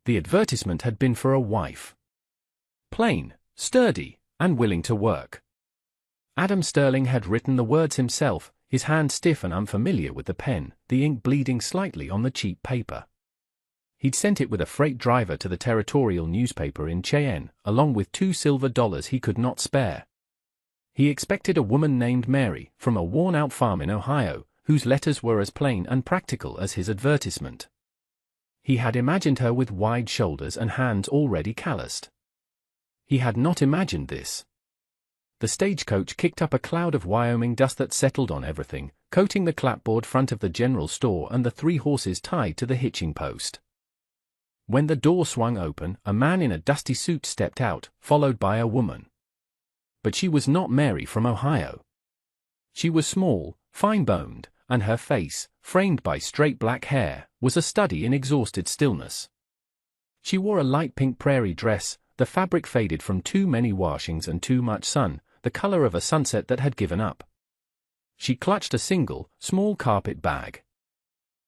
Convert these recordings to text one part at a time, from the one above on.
The advertisement had been for a wife. Plain, sturdy, and willing to work. Adam Sterling had written the words himself, his hand stiff and unfamiliar with the pen, the ink bleeding slightly on the cheap paper. He'd sent it with a freight driver to the territorial newspaper in Cheyenne, along with $2 silver he could not spare. He expected a woman named Mary, from a worn-out farm in Ohio, whose letters were as plain and practical as his advertisement. He had imagined her with wide shoulders and hands already calloused. He had not imagined this. The stagecoach kicked up a cloud of Wyoming dust that settled on everything, coating the clapboard front of the general store and the 3 horses tied to the hitching post. When the door swung open, a man in a dusty suit stepped out, followed by a woman. But she was not Mary from Ohio. She was small, fine-boned, and her face, framed by straight black hair, was a study in exhausted stillness. She wore a light pink prairie dress, the fabric faded from too many washings and too much sun, the color of a sunset that had given up. She clutched a single, small carpet bag.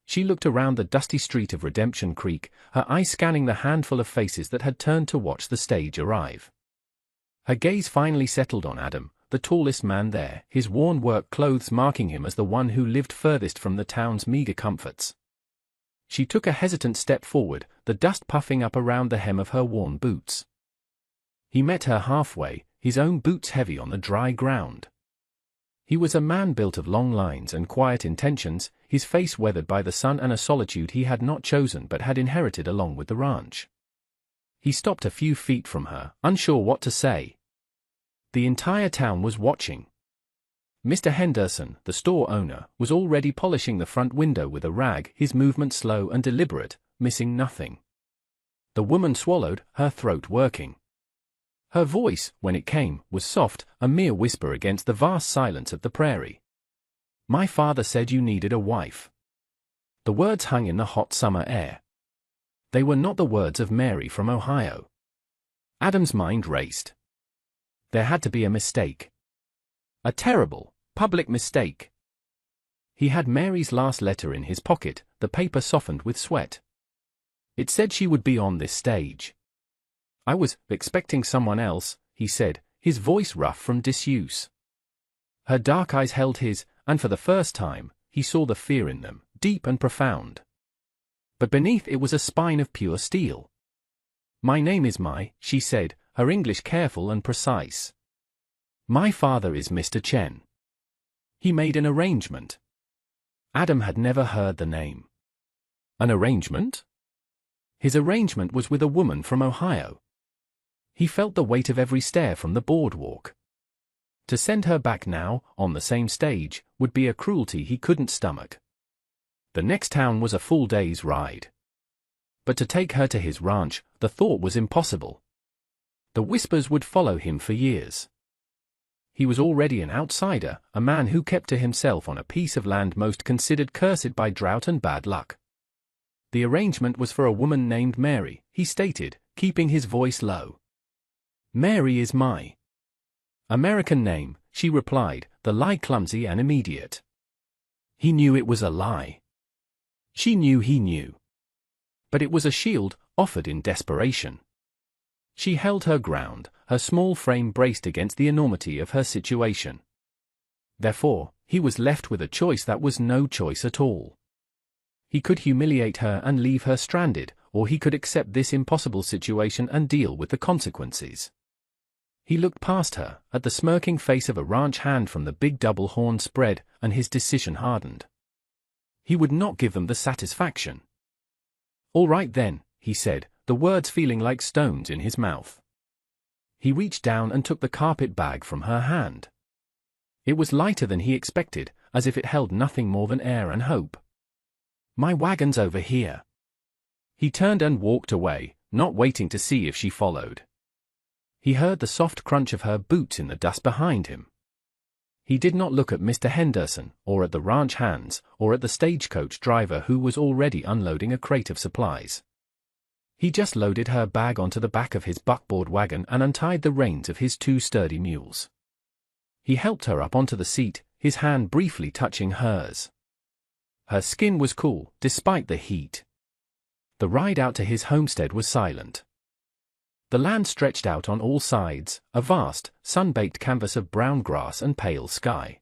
She looked around the dusty street of Redemption Creek, her eyes scanning the handful of faces that had turned to watch the stage arrive. Her gaze finally settled on Adam, the tallest man there, his worn work clothes marking him as the one who lived furthest from the town's meager comforts. She took a hesitant step forward, the dust puffing up around the hem of her worn boots. He met her halfway, his own boots heavy on the dry ground. He was a man built of long lines and quiet intentions, his face weathered by the sun and a solitude he had not chosen but had inherited along with the ranch. He stopped a few feet from her, unsure what to say. The entire town was watching. Mr. Henderson, the store owner, was already polishing the front window with a rag, his movement slow and deliberate, missing nothing. The woman swallowed, her throat working. Her voice, when it came, was soft, a mere whisper against the vast silence of the prairie. "My father said you needed a wife." The words hung in the hot summer air. They were not the words of Mary from Ohio. Adam's mind raced. There had to be a mistake. A terrible, public mistake. He had Mary's last letter in his pocket, the paper softened with sweat. It said she would be on this stage. "I was expecting someone else," he said, his voice rough from disuse. Her dark eyes held his, and for the first time, he saw the fear in them, deep and profound. But beneath it was a spine of pure steel. "My name is Mai," she said, her English careful and precise. "My father is Mr. Chen." He made an arrangement. Adam had never heard the name. An arrangement? His arrangement was with a woman from Ohio. He felt the weight of every stare from the boardwalk. To send her back now, on the same stage, would be a cruelty he couldn't stomach. The next town was a full day's ride. But to take her to his ranch, the thought was impossible. The whispers would follow him for years. He was already an outsider, a man who kept to himself on a piece of land most considered cursed by drought and bad luck. The arrangement was for a woman named Mary, he stated, keeping his voice low. "Mary is my American name," she replied, the lie clumsy and immediate. He knew it was a lie. She knew he knew. But it was a shield, offered in desperation. She held her ground, her small frame braced against the enormity of her situation. Therefore, he was left with a choice that was no choice at all. He could humiliate her and leave her stranded, or he could accept this impossible situation and deal with the consequences. He looked past her, at the smirking face of a ranch hand from the big double-horn spread, and his decision hardened. He would not give them the satisfaction. "All right then," he said, the words feeling like stones in his mouth. He reached down and took the carpet bag from her hand. It was lighter than he expected, as if it held nothing more than air and hope. "My wagon's over here." He turned and walked away, not waiting to see if she followed. He heard the soft crunch of her boots in the dust behind him. He did not look at Mr. Henderson, or at the ranch hands, or at the stagecoach driver who was already unloading a crate of supplies. He just loaded her bag onto the back of his buckboard wagon and untied the reins of his 2 sturdy mules. He helped her up onto the seat, his hand briefly touching hers. Her skin was cool, despite the heat. The ride out to his homestead was silent. The land stretched out on all sides, a vast, sun-baked canvas of brown grass and pale sky.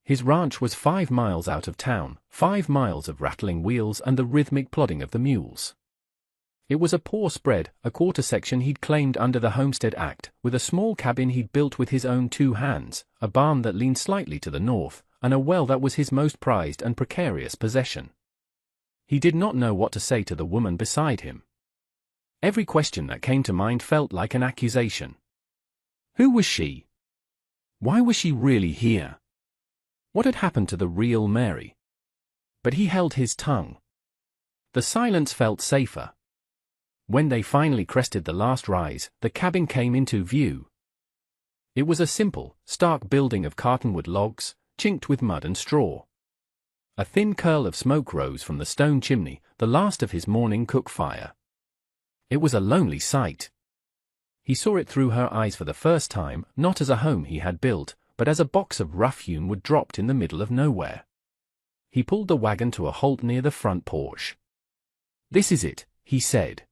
His ranch was 5 miles out of town, 5 miles of rattling wheels and the rhythmic plodding of the mules. It was a poor spread, a quarter section he'd claimed under the Homestead Act, with a small cabin he'd built with his own 2 hands, a barn that leaned slightly to the north, and a well that was his most prized and precarious possession. He did not know what to say to the woman beside him. Every question that came to mind felt like an accusation. Who was she? Why was she really here? What had happened to the real Mary? But he held his tongue. The silence felt safer. When they finally crested the last rise, the cabin came into view. It was a simple, stark building of cartonwood logs, chinked with mud and straw. A thin curl of smoke rose from the stone chimney, the last of his morning cook fire. It was a lonely sight. He saw it through her eyes for the first time, not as a home he had built, but as a box of rough-hewn wood dropped in the middle of nowhere. He pulled the wagon to a halt near the front porch. "This is it," he said.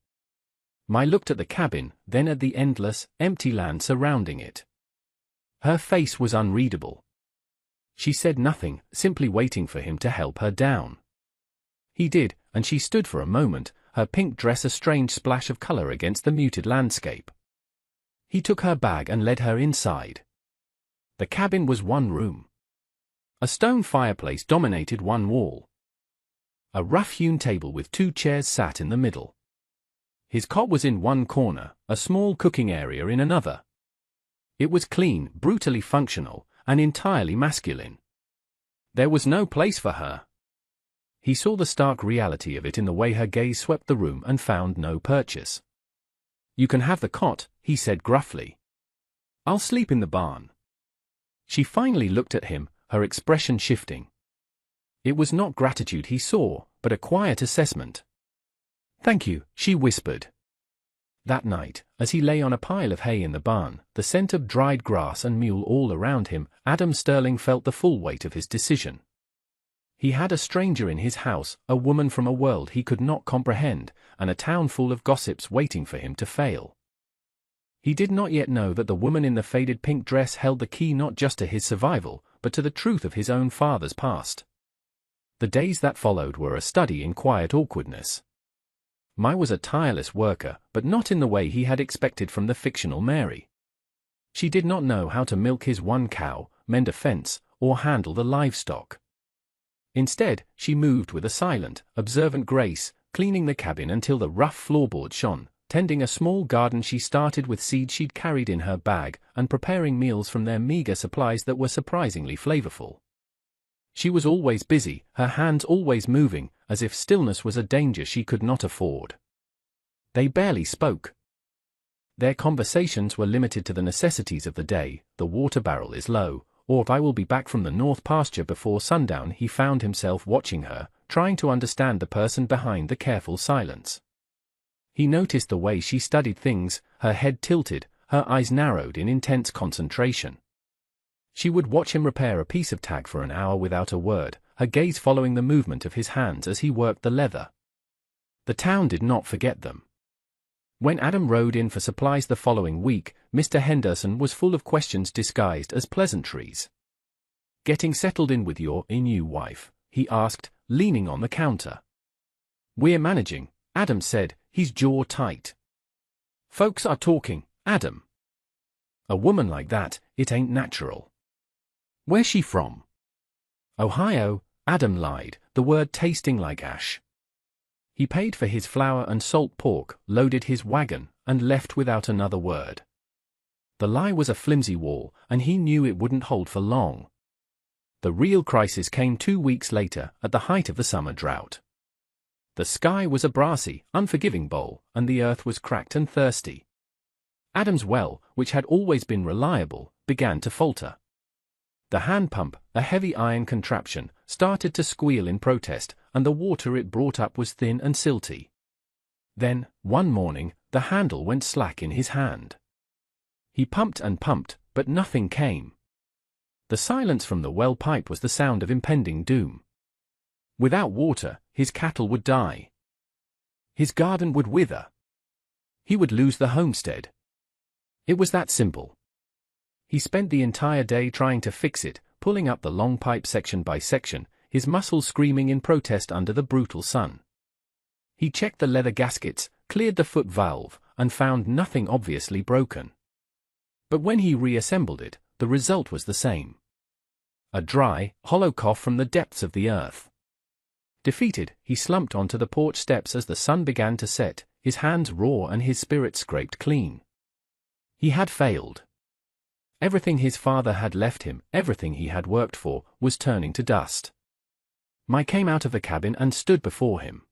Mai looked at the cabin, then at the endless, empty land surrounding it. Her face was unreadable. She said nothing, simply waiting for him to help her down. He did, and she stood for a moment, her pink dress a strange splash of color against the muted landscape. He took her bag and led her inside. The cabin was one room. A stone fireplace dominated one wall. A rough-hewn table with 2 chairs sat in the middle. His cot was in one corner, a small cooking area in another. It was clean, brutally functional, and entirely masculine. There was no place for her. He saw the stark reality of it in the way her gaze swept the room and found no purchase. "You can have the cot," he said gruffly. "I'll sleep in the barn." She finally looked at him, her expression shifting. It was not gratitude he saw, but a quiet assessment. "Thank you," she whispered. That night, as he lay on a pile of hay in the barn, the scent of dried grass and mule all around him, Adam Sterling felt the full weight of his decision. He had a stranger in his house, a woman from a world he could not comprehend, and a town full of gossips waiting for him to fail. He did not yet know that the woman in the faded pink dress held the key not just to his survival, but to the truth of his own father's past. The days that followed were a study in quiet awkwardness. Mai was a tireless worker, but not in the way he had expected from the fictional Mary. She did not know how to milk his 1 cow, mend a fence, or handle the livestock. Instead, she moved with a silent, observant grace, cleaning the cabin until the rough floorboard shone, tending a small garden she started with seeds she'd carried in her bag, and preparing meals from their meager supplies that were surprisingly flavorful. She was always busy, her hands always moving, as if stillness was a danger she could not afford. They barely spoke. Their conversations were limited to the necessities of the day: "The water barrel is low," or "I will be back from the north pasture before sundown." He found himself watching her, trying to understand the person behind the careful silence. He noticed the way she studied things, her head tilted, her eyes narrowed in intense concentration. She would watch him repair a piece of tag for an hour without a word, her gaze following the movement of his hands as he worked the leather. The town did not forget them. When Adam rode in for supplies the following week, Mr. Henderson was full of questions disguised as pleasantries. "Getting settled in with your new wife?" he asked, leaning on the counter. "We're managing," Adam said, his jaw tight. "Folks are talking, Adam. A woman like that, it ain't natural." "Where's she from?" "Ohio," Adam lied, the word tasting like ash. He paid for his flour and salt pork, loaded his wagon, and left without another word. The lie was a flimsy wall, and he knew it wouldn't hold for long. The real crisis came 2 weeks later, at the height of the summer drought. The sky was a brassy, unforgiving bowl, and the earth was cracked and thirsty. Adam's well, which had always been reliable, began to falter. The hand pump, a heavy iron contraption, started to squeal in protest, and the water it brought up was thin and silty. Then, one morning, the handle went slack in his hand. He pumped and pumped, but nothing came. The silence from the well pipe was the sound of impending doom. Without water, his cattle would die. His garden would wither. He would lose the homestead. It was that simple. He spent the entire day trying to fix it, pulling up the long pipe section by section, his muscles screaming in protest under the brutal sun. He checked the leather gaskets, cleared the foot valve, and found nothing obviously broken. But when he reassembled it, the result was the same. A dry, hollow cough from the depths of the earth. Defeated, he slumped onto the porch steps as the sun began to set, his hands raw and his spirit scraped clean. He had failed. Everything his father had left him, everything he had worked for, was turning to dust. Mai came out of the cabin and stood before him.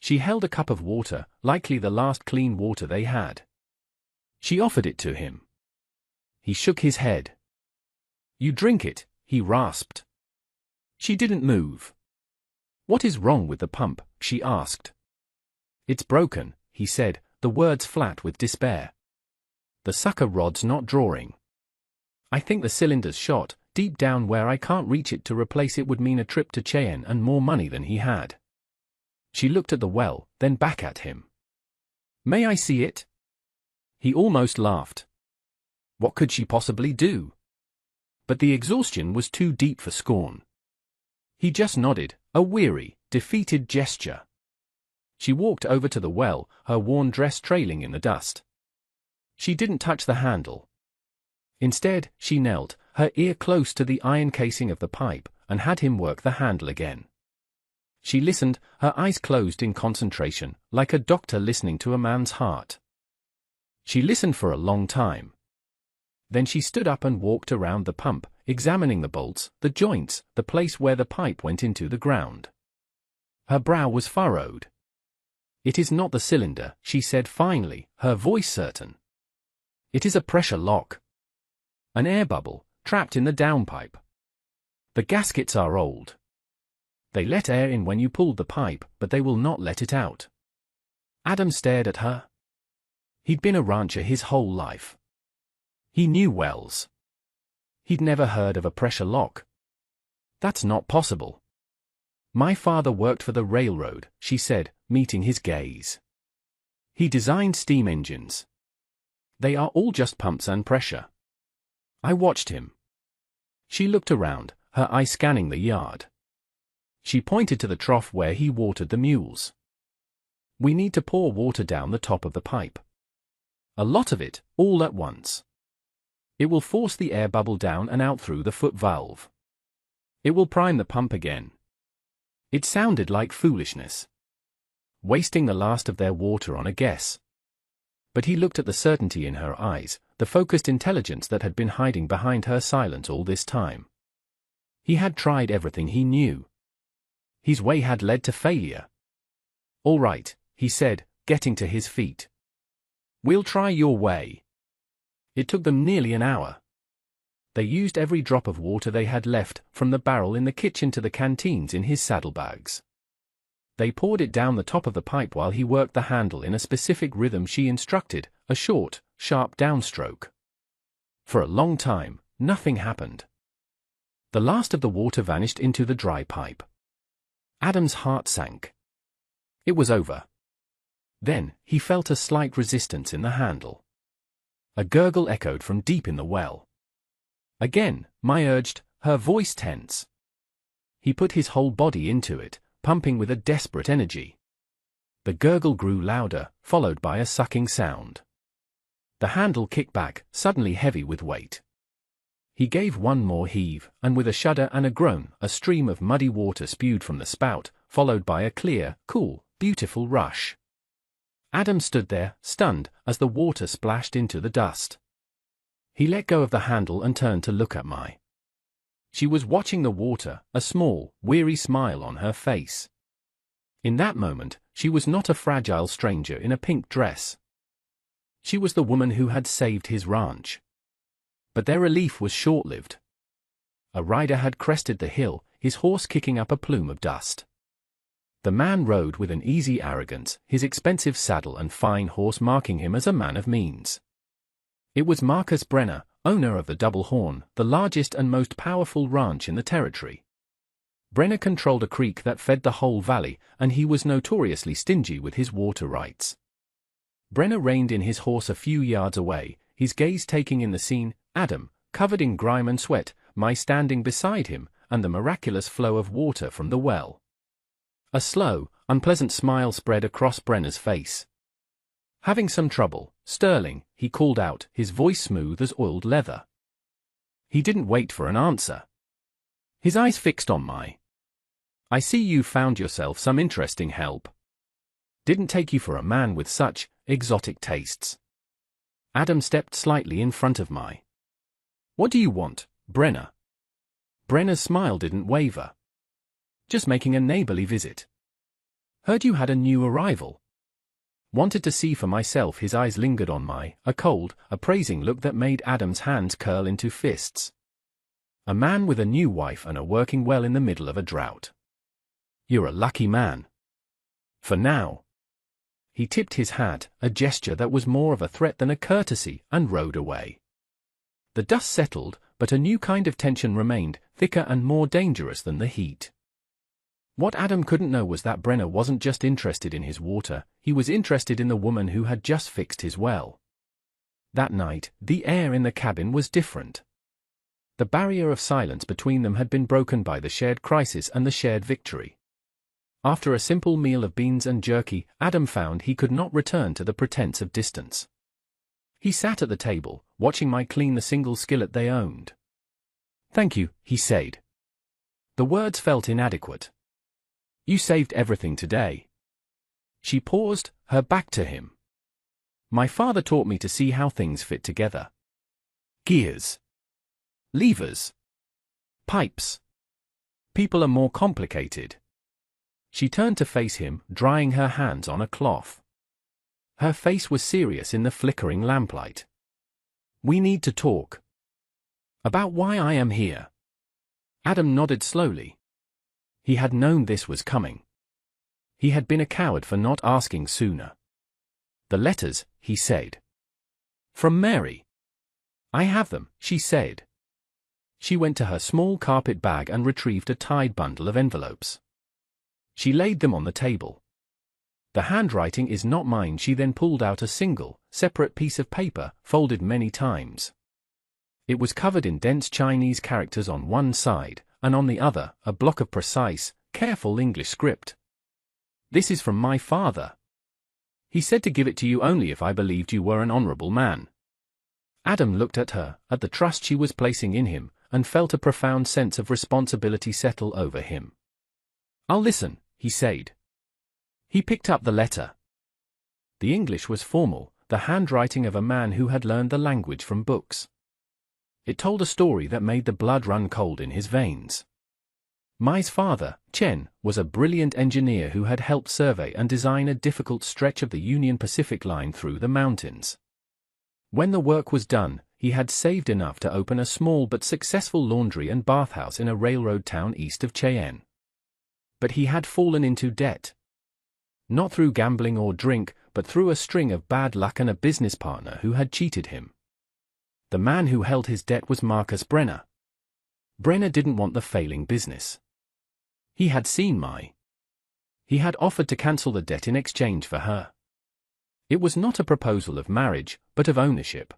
She held a cup of water, likely the last clean water they had. She offered it to him. He shook his head. "You drink it," he rasped. She didn't move. "What is wrong with the pump?" she asked. "It's broken," he said, the words flat with despair. "The sucker rod's not drawing. I think the cylinder's shot, deep down where I can't reach it. To replace it would mean a trip to Cheyenne and more money than he had." She looked at the well, then back at him. "May I see it?" He almost laughed. What could she possibly do? But the exhaustion was too deep for scorn. He just nodded, a weary, defeated gesture. She walked over to the well, her worn dress trailing in the dust. She didn't touch the handle. Instead, she knelt, her ear close to the iron casing of the pipe, and had him work the handle again. She listened, her eyes closed in concentration, like a doctor listening to a man's heart. She listened for a long time. Then she stood up and walked around the pump, examining the bolts, the joints, the place where the pipe went into the ground. Her brow was furrowed. "It is not the cylinder," she said finally, her voice certain. "It is a pressure lock. An air bubble, trapped in the downpipe. The gaskets are old. They let air in when you pulled the pipe, but they will not let it out." Adam stared at her. He'd been a rancher his whole life. He knew wells. He'd never heard of a pressure lock. "That's not possible." "My father worked for the railroad," she said, meeting his gaze. "He designed steam engines. They are all just pumps and pressure. I watched him." She looked around, her eye scanning the yard. She pointed to the trough where he watered the mules. "We need to pour water down the top of the pipe. A lot of it, all at once. It will force the air bubble down and out through the foot valve. It will prime the pump again." It sounded like foolishness. Wasting the last of their water on a guess. But he looked at the certainty in her eyes, the focused intelligence that had been hiding behind her silence all this time. He had tried everything he knew. His way had led to failure. "All right," he said, getting to his feet. "We'll try your way." It took them nearly an hour. They used every drop of water they had left, from the barrel in the kitchen to the canteens in his saddlebags. They poured it down the top of the pipe while he worked the handle in a specific rhythm she instructed, a short, sharp downstroke. For a long time, nothing happened. The last of the water vanished into the dry pipe. Adam's heart sank. It was over. Then, he felt a slight resistance in the handle. A gurgle echoed from deep in the well. Again, Mai urged, her voice tense. He put his whole body into it, pumping with a desperate energy. The gurgle grew louder, followed by a sucking sound. The handle kicked back, suddenly heavy with weight. He gave one more heave, and with a shudder and a groan, a stream of muddy water spewed from the spout, followed by a clear, cool, beautiful rush. Adam stood there, stunned, as the water splashed into the dust. He let go of the handle and turned to look at Mai. She was watching the water, a small, weary smile on her face. In that moment, she was not a fragile stranger in a pink dress. She was the woman who had saved his ranch. But their relief was short-lived. A rider had crested the hill, his horse kicking up a plume of dust. The man rode with an easy arrogance, his expensive saddle and fine horse marking him as a man of means. It was Marcus Brenner, owner of the Double Horn, the largest and most powerful ranch in the territory. Brenner controlled a creek that fed the whole valley, and he was notoriously stingy with his water rights. Brenner reined in his horse a few yards away, his gaze taking in the scene, Adam, covered in grime and sweat, my standing beside him, and the miraculous flow of water from the well. A slow, unpleasant smile spread across Brenner's face. "Having some trouble, Sterling," he called out, his voice smooth as oiled leather. He didn't wait for an answer. His eyes fixed on my. "I see you found yourself some interesting help. Didn't take you for a man with such exotic tastes." Adam stepped slightly in front of my. "What do you want, Brenner?" Brenner's smile didn't waver. "Just making a neighborly visit. Heard you had a new arrival. Wanted to see for myself." His eyes lingered on my, a cold, appraising look that made Adam's hands curl into fists. "A man with a new wife and a working well in the middle of a drought. You're a lucky man. For now." He tipped his hat, a gesture that was more of a threat than a courtesy, and rode away. The dust settled, but a new kind of tension remained, thicker and more dangerous than the heat. What Adam couldn't know was that Brenner wasn't just interested in his water, he was interested in the woman who had just fixed his well. That night, the air in the cabin was different. The barrier of silence between them had been broken by the shared crisis and the shared victory. After a simple meal of beans and jerky, Adam found he could not return to the pretense of distance. He sat at the table, watching my clean the single skillet they owned. "Thank you," he said. The words felt inadequate. "You saved everything today." She paused, her back to him. "My father taught me to see how things fit together. Gears. Levers. Pipes. People are more complicated." She turned to face him, drying her hands on a cloth. Her face was serious in the flickering lamplight. "We need to talk. About why I am here." Adam nodded slowly. He had known this was coming. He had been a coward for not asking sooner. "The letters," he said. "From Mary." "I have them," she said. She went to her small carpet bag and retrieved a tied bundle of envelopes. She laid them on the table. "The handwriting is not mine." She then pulled out a single, separate piece of paper, folded many times. It was covered in dense Chinese characters on one side, and on the other, a block of precise, careful English script. "This is from my father. He said to give it to you only if I believed you were an honorable man." Adam looked at her, at the trust she was placing in him, and felt a profound sense of responsibility settle over him. "I'll listen," he said. He picked up the letter. The English was formal, the handwriting of a man who had learned the language from books. It told a story that made the blood run cold in his veins. Mai's father, Chen, was a brilliant engineer who had helped survey and design a difficult stretch of the Union Pacific Line through the mountains. When the work was done, he had saved enough to open a small but successful laundry and bathhouse in a railroad town east of Cheyenne. But he had fallen into debt. Not through gambling or drink, but through a string of bad luck and a business partner who had cheated him. The man who held his debt was Marcus Brenner. Brenner didn't want the failing business. He had seen Mai. He had offered to cancel the debt in exchange for her. It was not a proposal of marriage, but of ownership.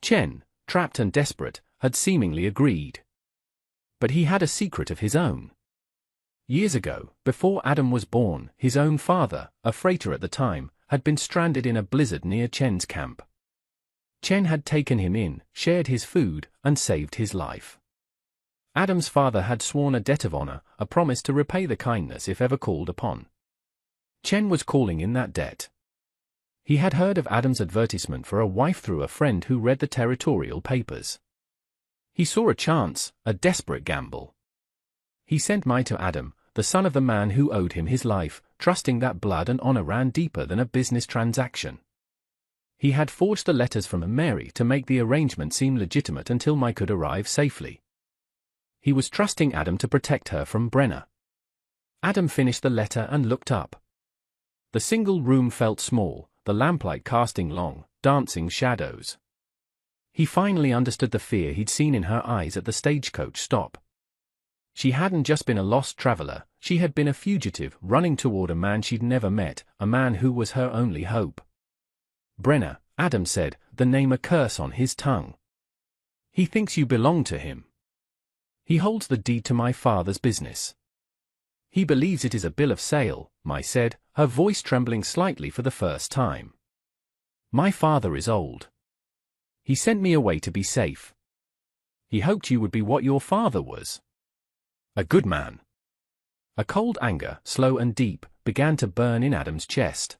Chen, trapped and desperate, had seemingly agreed. But he had a secret of his own. Years ago, before Adam was born, his own father, a freighter at the time, had been stranded in a blizzard near Chen's camp. Chen had taken him in, shared his food, and saved his life. Adam's father had sworn a debt of honor, a promise to repay the kindness if ever called upon. Chen was calling in that debt. He had heard of Adam's advertisement for a wife through a friend who read the territorial papers. He saw a chance, a desperate gamble. He sent Mai to Adam, the son of the man who owed him his life, trusting that blood and honor ran deeper than a business transaction. He had forged the letters from Mary to make the arrangement seem legitimate until Mai could arrive safely. He was trusting Adam to protect her from Brenner. Adam finished the letter and looked up. The single room felt small, the lamplight casting long, dancing shadows. He finally understood the fear he'd seen in her eyes at the stagecoach stop. She hadn't just been a lost traveler, she had been a fugitive running toward a man she'd never met, a man who was her only hope. Brenner, Adam said, the name a curse on his tongue. He thinks you belong to him. He holds the deed to my father's business. He believes it is a bill of sale, Mai said, her voice trembling slightly for the first time. My father is old. He sent me away to be safe. He hoped you would be what your father was. A good man. A cold anger, slow and deep, began to burn in Adam's chest.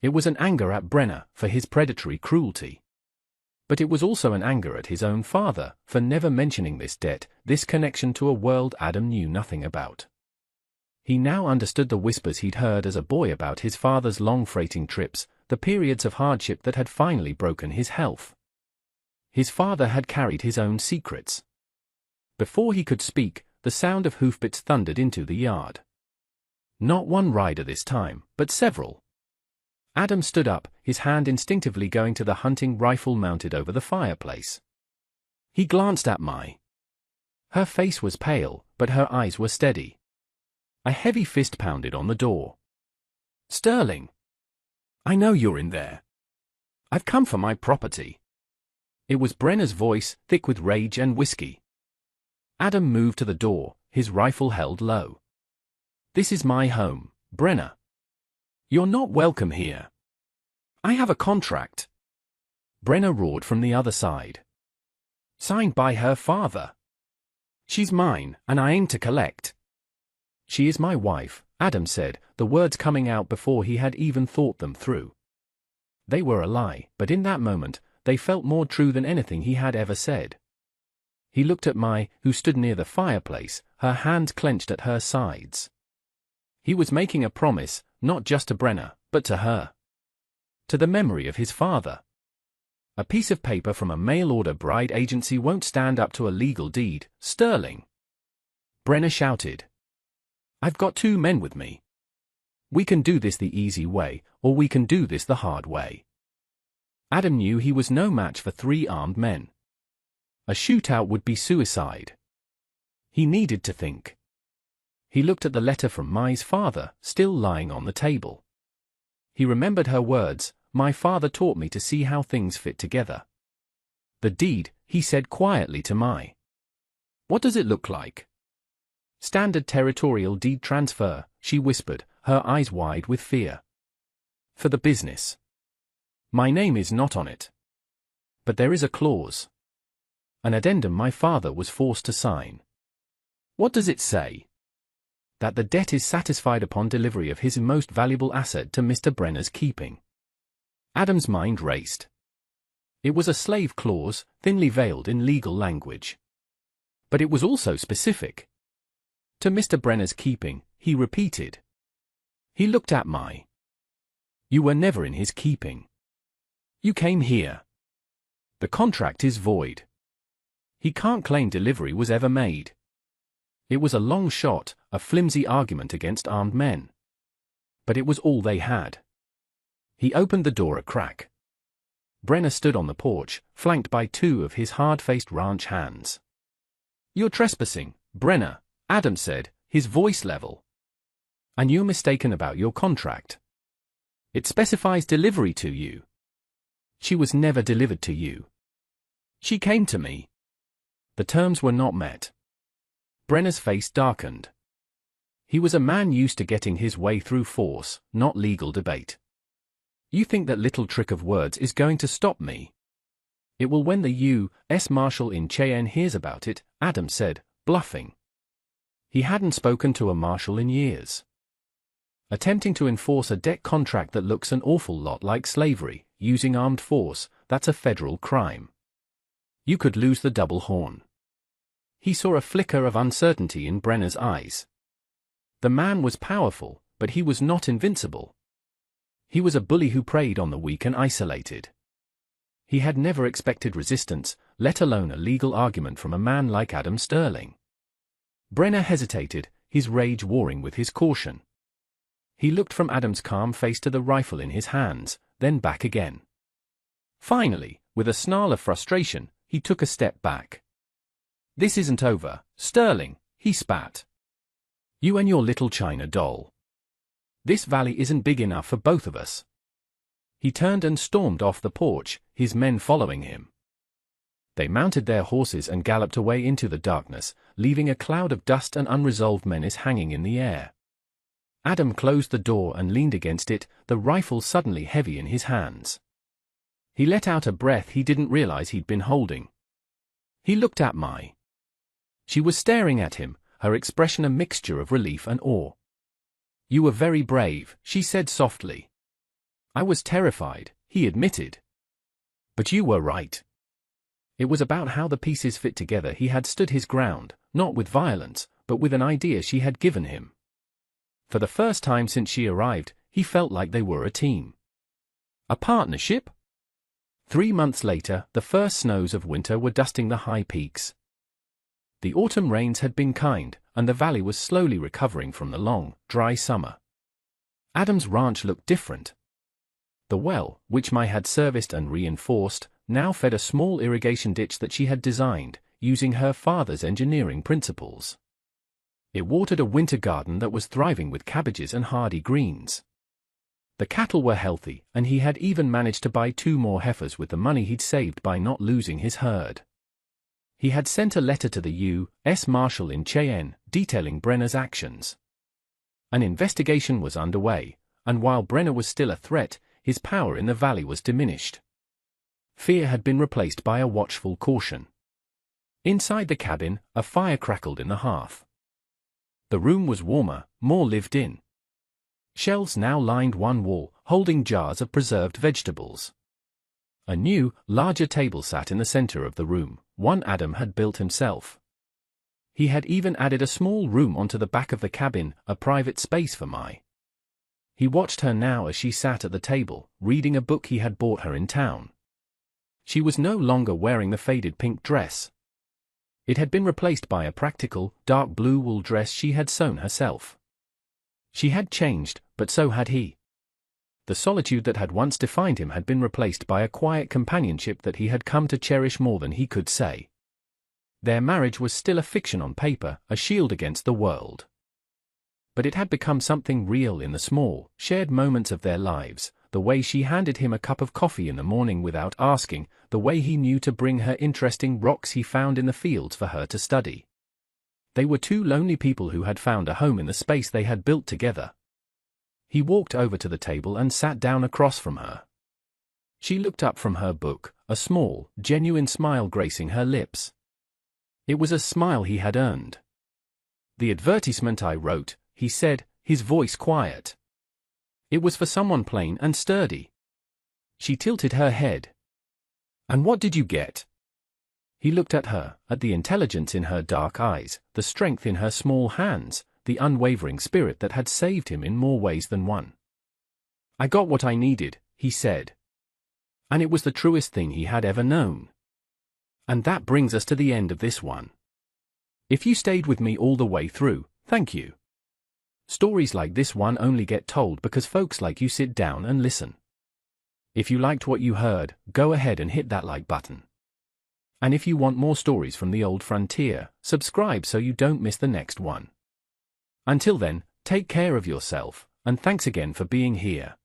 It was an anger at Brenner for his predatory cruelty. But it was also an anger at his own father for never mentioning this debt, this connection to a world Adam knew nothing about. He now understood the whispers he'd heard as a boy about his father's long freighting trips, the periods of hardship that had finally broken his health. His father had carried his own secrets. Before he could speak, the sound of hoofbeats thundered into the yard. Not one rider this time, but several. Adam stood up, his hand instinctively going to the hunting rifle mounted over the fireplace. He glanced at Mai. Her face was pale, but her eyes were steady. A heavy fist pounded on the door. Sterling! I know you're in there. I've come for my property. It was Brenner's voice, thick with rage and whiskey. Adam moved to the door, his rifle held low. This is my home, Brenner. You're not welcome here. I have a contract. Brenner roared from the other side. Signed by her father. She's mine, and I aim to collect. She is my wife, Adam said, the words coming out before he had even thought them through. They were a lie, but in that moment, they felt more true than anything he had ever said. He looked at Mai, who stood near the fireplace, her hands clenched at her sides. He was making a promise, not just to Brenner, but to her. To the memory of his father. A piece of paper from a mail-order bride agency won't stand up to a legal deed, Sterling. Brenner shouted. I've got 2 men with me. We can do this the easy way, or we can do this the hard way. Adam knew he was no match for 3 armed men. A shootout would be suicide. He needed to think. He looked at the letter from Mai's father, still lying on the table. He remembered her words, my father taught me to see how things fit together. The deed, he said quietly to Mai. What does it look like? Standard territorial deed transfer, she whispered, her eyes wide with fear. For the business. My name is not on it. But there is a clause. An addendum my father was forced to sign. What does it say? That the debt is satisfied upon delivery of his most valuable asset to Mr. Brenner's keeping. Adam's mind raced. It was a slave clause, thinly veiled in legal language. But it was also specific. To Mr. Brenner's keeping, he repeated. He looked at Mai. You were never in his keeping. You came here. The contract is void. He can't claim delivery was ever made. It was a long shot, a flimsy argument against armed men. But it was all they had. He opened the door a crack. Brenner stood on the porch, flanked by 2 of his hard-faced ranch hands. You're trespassing, Brenner, Adam said, his voice level. And you're mistaken about your contract. It specifies delivery to you. She was never delivered to you. She came to me. The terms were not met. Brenner's face darkened. He was a man used to getting his way through force, not legal debate. You think that little trick of words is going to stop me? It will when the U.S. Marshal in Cheyenne hears about it, Adam said, bluffing. He hadn't spoken to a marshal in years. Attempting to enforce a debt contract that looks an awful lot like slavery, using armed force, that's a federal crime. You could lose the double horn. He saw a flicker of uncertainty in Brenner's eyes. The man was powerful, but he was not invincible. He was a bully who preyed on the weak and isolated. He had never expected resistance, let alone a legal argument from a man like Adam Sterling. Brenner hesitated, his rage warring with his caution. He looked from Adam's calm face to the rifle in his hands, then back again. Finally, with a snarl of frustration, he took a step back. This isn't over, Sterling, he spat. You and your little China doll. This valley isn't big enough for both of us. He turned and stormed off the porch, his men following him. They mounted their horses and galloped away into the darkness, leaving a cloud of dust and unresolved menace hanging in the air. Adam closed the door and leaned against it, the rifle suddenly heavy in his hands. He let out a breath he didn't realize he'd been holding. He looked at Mai. She was staring at him, her expression a mixture of relief and awe. You were very brave, she said softly. I was terrified, he admitted. But you were right. It was about how the pieces fit together. He had stood his ground, not with violence, but with an idea she had given him. For the first time since she arrived, he felt like they were a team. A partnership? 3 months later, the first snows of winter were dusting the high peaks. The autumn rains had been kind, and the valley was slowly recovering from the long, dry summer. Adam's ranch looked different. The well, which Mai had serviced and reinforced, now fed a small irrigation ditch that she had designed, using her father's engineering principles. It watered a winter garden that was thriving with cabbages and hardy greens. The cattle were healthy, and he had even managed to buy 2 more heifers with the money he'd saved by not losing his herd. He had sent a letter to the U.S. Marshal in Cheyenne, detailing Brenner's actions. An investigation was underway, and while Brenner was still a threat, his power in the valley was diminished. Fear had been replaced by a watchful caution. Inside the cabin, a fire crackled in the hearth. The room was warmer, more lived in. Shelves now lined one wall, holding jars of preserved vegetables. A new, larger table sat in the center of the room, one Adam had built himself. He had even added a small room onto the back of the cabin, a private space for Mai. He watched her now as she sat at the table, reading a book he had bought her in town. She was no longer wearing the faded pink dress. It had been replaced by a practical, dark blue wool dress she had sewn herself. She had changed, but so had he. The solitude that had once defined him had been replaced by a quiet companionship that he had come to cherish more than he could say. Their marriage was still a fiction on paper, a shield against the world. But it had become something real in the small, shared moments of their lives, the way she handed him a cup of coffee in the morning without asking, the way he knew to bring her interesting rocks he found in the fields for her to study. They were 2 lonely people who had found a home in the space they had built together. He walked over to the table and sat down across from her. She looked up from her book, a small, genuine smile gracing her lips. It was a smile he had earned. The advertisement I wrote, he said, his voice quiet. It was for someone plain and sturdy. She tilted her head. And what did you get? He looked at her, at the intelligence in her dark eyes, the strength in her small hands, the unwavering spirit that had saved him in more ways than one. I got what I needed, he said. And it was the truest thing he had ever known. And that brings us to the end of this one. If you stayed with me all the way through, thank you. Stories like this one only get told because folks like you sit down and listen. If you liked what you heard, go ahead and hit that like button. And if you want more stories from the old frontier, subscribe so you don't miss the next one. Until then, take care of yourself, and thanks again for being here.